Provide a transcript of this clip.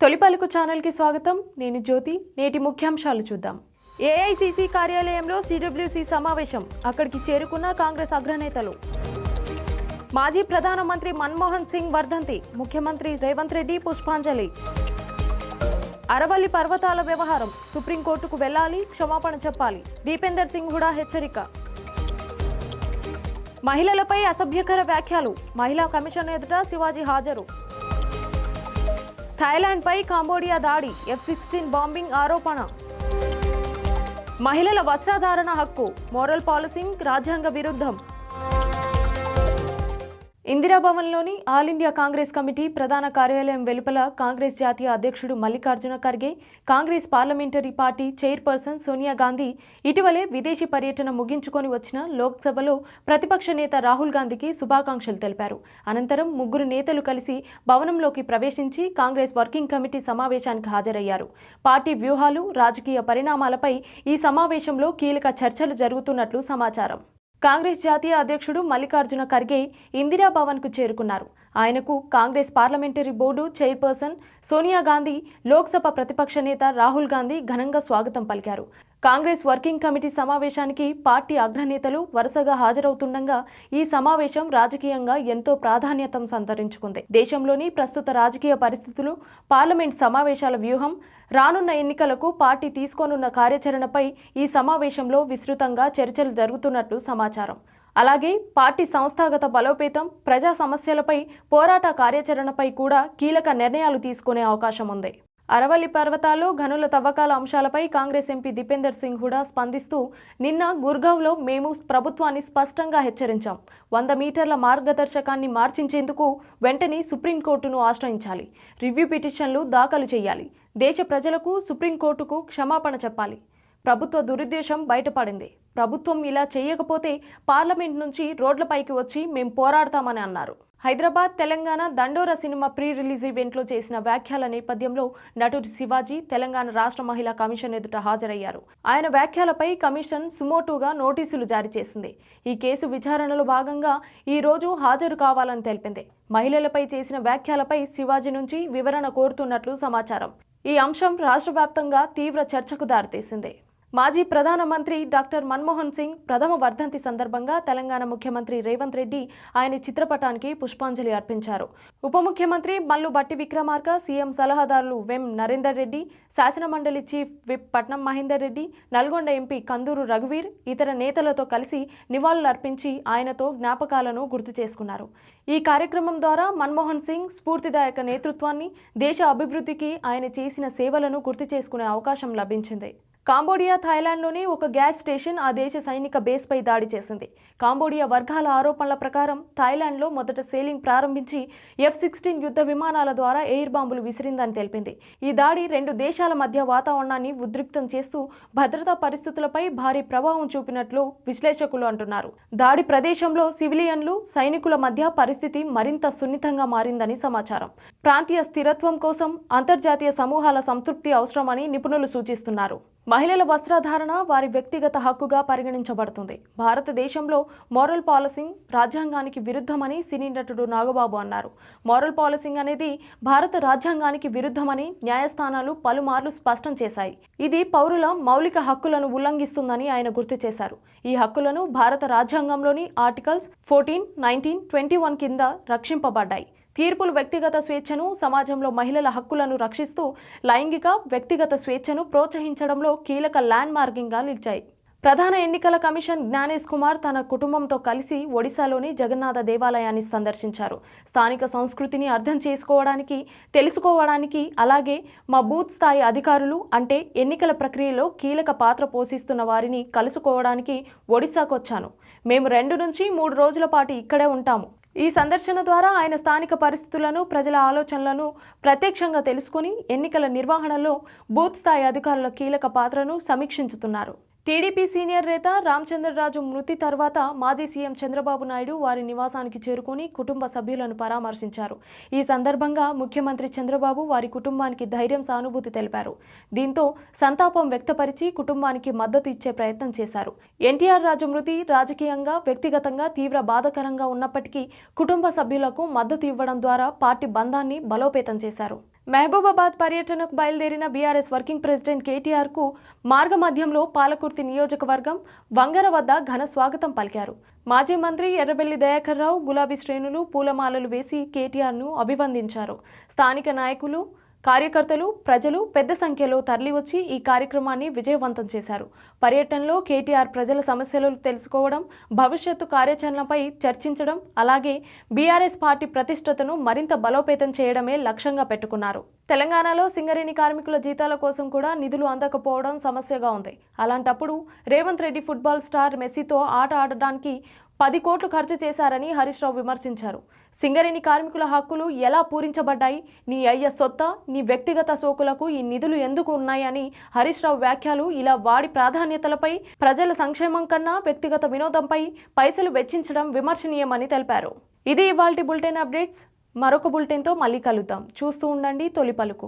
తొలి పలుకు ఛానల్కి స్వాగతం. నేను జ్యోతి. నేటి ముఖ్యాంశాలు చూద్దాం. ఏఐసిసి కార్యాలయంలో సిడబ్ల్యూసి సమావేశం. అక్కడికి చేరుకున్న కాంగ్రెస్ అగ్రనేతలు. మాజీ ప్రధానమంత్రి మన్మోహన్ సింగ్ వర్ధంతి. ముఖ్యమంత్రి రేవంత్ రెడ్డి పుష్పాంజలి. అరవల్లి పర్వతాల వ్యవహారం. సుప్రీంకోర్టుకు వెళ్లాలి, క్షమాపణ చెప్పాలి. దీపేందర్ సింగ్ హుడా హెచ్చరిక. మహిళలపై అసభ్యకర వ్యాఖ్యలు. మహిళా కమిషన్ ఎదుట శివాజీ హాజరు. థాయిలాండ్పై కాంబోడియా దాడి. F-16 బాంబింగ్ ఆరోపణ. మహిళల వస్త్రధారణ హక్కు. మోరల్ పాలసింగ్ రాజ్యాంగ విరుద్ధం. ఇందిరాభవన్లోని ఆల్ ఇండియా కాంగ్రెస్ కమిటీ ప్రధాన కార్యాలయం వెలుపల కాంగ్రెస్ జాతీయ అధ్యక్షుడు Mallikarjuna Kharge, Congress parliamentary party chairperson Sonia Gandhi ఇటీవలే విదేశీ పర్యటన ముగించుకొని వచ్చిన లోక్సభలో ప్రతిపక్ష నేత రాహుల్ గాంధీకి శుభాకాంక్షలు తెలిపారు. అనంతరం ముగ్గురు నేతలు కలిసి భవనంలోకి ప్రవేశించి కాంగ్రెస్ వర్కింగ్ కమిటీ సమావేశానికి హాజరయ్యారు. పార్టీ వ్యూహాలు, రాజకీయ పరిణామాలపై ఈ సమావేశంలో కీలక చర్చలు జరుగుతున్నట్లు సమాచారం. కాంగ్రెస్ జాతీయ అధ్యక్షుడు మల్లికార్జున ఖర్గే ఇందిరాభవన్కు చేరుకున్నారు. ఆయనకు Congress parliamentary board chairperson Sonia Gandhi, Lok Sabha ప్రతిపక్ష నేత రాహుల్ గాంధీ ఘనంగా స్వాగతం పలికారు. కాంగ్రెస్ వర్కింగ్ కమిటీ సమావేశానికి పార్టీ అగ్రనేతలు వరుసగా హాజరవుతుండగా ఈ సమావేశం రాజకీయంగా ఎంతో ప్రాధాన్యత సంతరించుకుంది. దేశంలోని ప్రస్తుత రాజకీయ పరిస్థితులు, పార్లమెంట్ సమావేశాల వ్యూహం, రానున్న ఎన్నికలకు పార్టీ తీసుకోనున్న కార్యాచరణపై ఈ సమావేశంలో విస్తృతంగా చర్చలు జరుగుతున్నట్లు సమాచారం. అలాగే పార్టీ సంస్థాగత బలోపేతం, ప్రజా సమస్యలపై పోరాట కార్యాచరణపై కూడా కీలక నిర్ణయాలు తీసుకునే అవకాశం ఉంది. అరవల్లి పర్వతాల్లో గనుల తవ్వకాల అంశాలపై కాంగ్రెస్ ఎంపీ దీపేందర్ సింగ్ హుడా స్పందిస్తూ, నిన్న గుర్గావ్లో మేము ప్రభుత్వాన్ని స్పష్టంగా హెచ్చరించాం. 100 మీటర్ల మార్గదర్శకాన్ని మార్చించేందుకు వెంటనే సుప్రీంకోర్టును ఆశ్రయించాలి. రివ్యూ పిటిషన్లు దాఖలు చేయాలి. దేశ ప్రజలకు, సుప్రీంకోర్టుకు క్షమాపణ చెప్పాలి. ప్రభుత్వ దురుద్దేశం బయటపడింది. ప్రభుత్వం ఇలా చేయకపోతే పార్లమెంట్ నుంచి రోడ్లపైకి వచ్చి మేం పోరాడతామని అన్నారు. హైదరాబాద్, తెలంగాణ దండోరా సినిమా ప్రీ రిలీజ్ ఈవెంట్లో చేసిన వ్యాఖ్యల నేపథ్యంలో నటుడు శివాజీ తెలంగాణ రాష్ట్ర మహిళా కమిషన్ ఎదుట హాజరయ్యారు. ఆయన వ్యాఖ్యలపై కమిషన్ సుమోటోగా నోటీసులు జారీ చేసింది. ఈ కేసు విచారణలో భాగంగా ఈ రోజు హాజరు కావాలని తెలిపింది. మహిళలపై చేసిన వ్యాఖ్యలపై శివాజీ నుంచి వివరణ కోరుతున్నట్లు సమాచారం. ఈ అంశం రాష్ట్ర వ్యాప్తంగా తీవ్ర చర్చకు దారితీసింది. మాజీ ప్రధానమంత్రి డాక్టర్ మన్మోహన్ సింగ్ ప్రథమ వర్ధంతి సందర్భంగా తెలంగాణ ముఖ్యమంత్రి రేవంత్ రెడ్డి ఆయన చిత్రపటానికి పుష్పాంజలి అర్పించారు. ఉప ముఖ్యమంత్రి మల్లు భట్టి విక్రమార్క, సీఎం సలహాదారులు వెం నరేందర్ రెడ్డి, శాసనమండలి చీఫ్ విప్ పట్నం మహేందర్ రెడ్డి, నల్గొండ ఎంపీ కందూరు రఘువీర్ ఇతర నేతలతో కలిసి నివాళులర్పించి ఆయనతో జ్ఞాపకాలను గుర్తు చేసుకున్నారు. ఈ కార్యక్రమం ద్వారా మన్మోహన్ సింగ్ స్ఫూర్తిదాయక నేతృత్వాన్ని, దేశ అభివృద్ధికి ఆయన చేసిన సేవలను గుర్తు చేసుకునే అవకాశం లభించింది. కాంబోడియా, థాయిలాండ్లోని ఒక గ్యాస్ స్టేషన్ ఆ దేశ సైనిక బేస్పై దాడి చేసింది. కాంబోడియా వర్గాల ఆరోపణల ప్రకారం థాయిలాండ్లో మొదట సేలింగ్ ప్రారంభించి F-16 యుద్ధ విమానాల ద్వారా ఎయిర్ బాంబులు విసిరిందని తెలిపింది. ఈ దాడి రెండు దేశాల మధ్య వాతావరణాన్ని ఉద్రిక్తం చేస్తూ భద్రతా పరిస్థితులపై భారీ ప్రభావం చూపినట్లు విశ్లేషకులు అంటున్నారు. దాడి ప్రదేశంలో సివిలియన్లు, సైనికుల మధ్య పరిస్థితి మరింత సున్నితంగా మారిందని సమాచారం. ప్రాంతీయ స్థిరత్వం కోసం అంతర్జాతీయ సమూహాల సంతృప్తి అవసరమని నిపుణులు సూచిస్తున్నారు. మహిళల వస్త్రధారణ వారి వ్యక్తిగత హక్కుగా పరిగణించబడుతుంది. భారతదేశంలో మోరల్ పాలసింగ్ రాజ్యాంగానికి విరుద్ధమని సినీ నటుడు నాగబాబు అన్నారు. మోరల్ పాలసింగ్ అనేది భారత రాజ్యాంగానికి విరుద్ధమని న్యాయస్థానాలు పలుమార్లు స్పష్టం చేశాయి. ఇది పౌరుల మౌలిక హక్కులను ఉల్లంఘిస్తుందని ఆయన గుర్తు చేశారు. ఈ హక్కులను భారత రాజ్యాంగంలోని ఆర్టికల్స్ 14, 19, 21 కింద రక్షింపబడ్డాయి. తీర్పులు వ్యక్తిగత స్వేచ్ఛను, సమాజంలో మహిళల హక్కులను రక్షిస్తూ లైంగిక, వ్యక్తిగత స్వేచ్ఛను ప్రోత్సహించడంలో కీలక ల్యాండ్ మార్కింగ్గా నిలిచాయి. ప్రధాన ఎన్నికల కమిషన్ జ్ఞానేష్ కుమార్ తన కుటుంబంతో కలిసి ఒడిశాలోని జగన్నాథ దేవాలయాన్ని సందర్శించారు. స్థానిక సంస్కృతిని అర్థం చేసుకోవడానికి, తెలుసుకోవడానికి, అలాగే మా బూత్ స్థాయి అధికారులు అంటే ఎన్నికల ప్రక్రియలో కీలక పాత్ర పోషిస్తున్న వారిని కలుసుకోవడానికి ఒడిశాకు వచ్చాను. మేము 2 నుంచి 3 రోజుల పాటు ఇక్కడే ఉంటాము. ఈ సందర్శన ద్వారా ఆయన స్థానిక పరిస్థితులను, ప్రజల ఆలోచనలను ప్రత్యక్షంగా తెలుసుకుని ఎన్నికల నిర్వహణలో బూత్ స్థాయి అధికారుల కీలక పాత్రను సమీక్షించుతున్నారు. టీడీపీ సీనియర్ నేత రామచంద్రరాజు మృతి తర్వాత మాజీ సీఎం చంద్రబాబు నాయుడు వారి నివాసానికి చేరుకుని కుటుంబ సభ్యులను పరామర్శించారు. ఈ సందర్భంగా ముఖ్యమంత్రి చంద్రబాబు వారి కుటుంబానికి ధైర్యం, సానుభూతి తెలిపారు. దీంతో సంతాపం వ్యక్తపరిచి కుటుంబానికి మద్దతు ఇచ్చే ప్రయత్నం చేశారు. ఎన్టీఆర్ రాజు మృతి రాజకీయంగా, వ్యక్తిగతంగా తీవ్ర బాధాకరంగా ఉన్నప్పటికీ కుటుంబ సభ్యులకు మద్దతు ఇవ్వడం ద్వారా పార్టీ బంధాన్ని బలోపేతం చేశారు. మహబూబాబాద్ పర్యటనకు బయలుదేరిన బీఆర్ఎస్ వర్కింగ్ ప్రెసిడెంట్ కేటీఆర్కు మార్గమధ్యంలో పాలకుర్తి నియోజకవర్గం వంగర వద్ద ఘన స్వాగతం పలికారు. మాజీ మంత్రి ఎర్రబెల్లి దయాకర్ రావు గులాబీ శ్రేణులు పూలమాలలు వేసి కేటీఆర్ను అభివందించారు. స్థానిక నాయకులు, కార్యకర్తలు, ప్రజలు పెద్ద సంఖ్యలో తరలివచ్చి ఈ కార్యక్రమాన్ని విజయవంతం చేశారు. పర్యటనలో కేటీఆర్ ప్రజల సమస్యలు తెలుసుకోవడం, భవిష్యత్తు కార్యాచరణపై చర్చించడం, అలాగే బీఆర్ఎస్ పార్టీ ప్రతిష్టతను మరింత బలోపేతం చేయడమే లక్ష్యంగా పెట్టుకున్నారు. తెలంగాణలో సింగరేణి కార్మికుల జీతాల కోసం కూడా నిధులు అందకపోవడం సమస్యగా ఉంది. అలాంటప్పుడు రేవంత్ రెడ్డి ఫుట్బాల్ స్టార్ మెస్సీతో ఆట ఆడడానికి 10 కోట్లు ఖర్చు చేశారని హరీష్ రావు విమర్శించారు. సింగరేణి కార్మికుల హక్కులు ఎలా పూరించబడ్డాయి? నీ అయ్య సొత్త, నీ వ్యక్తిగత సోకులకు ఈ నిధులు ఎందుకు ఉన్నాయని హరీష్ రావు వ్యాఖ్యలు ఇలా వాడి ప్రాధాన్యతలపై, ప్రజల సంక్షేమం కన్నా వ్యక్తిగత వినోదంపై పైసలు వెచ్చించడం విమర్శనీయమని తెలిపారు. ఇది ఇవాల్టి బులెటిన్ అప్డేట్స్. మరొక బులెటిన్తో మళ్ళీ కలుద్దాం. చూస్తూ ఉండండి తొలి పలుకు.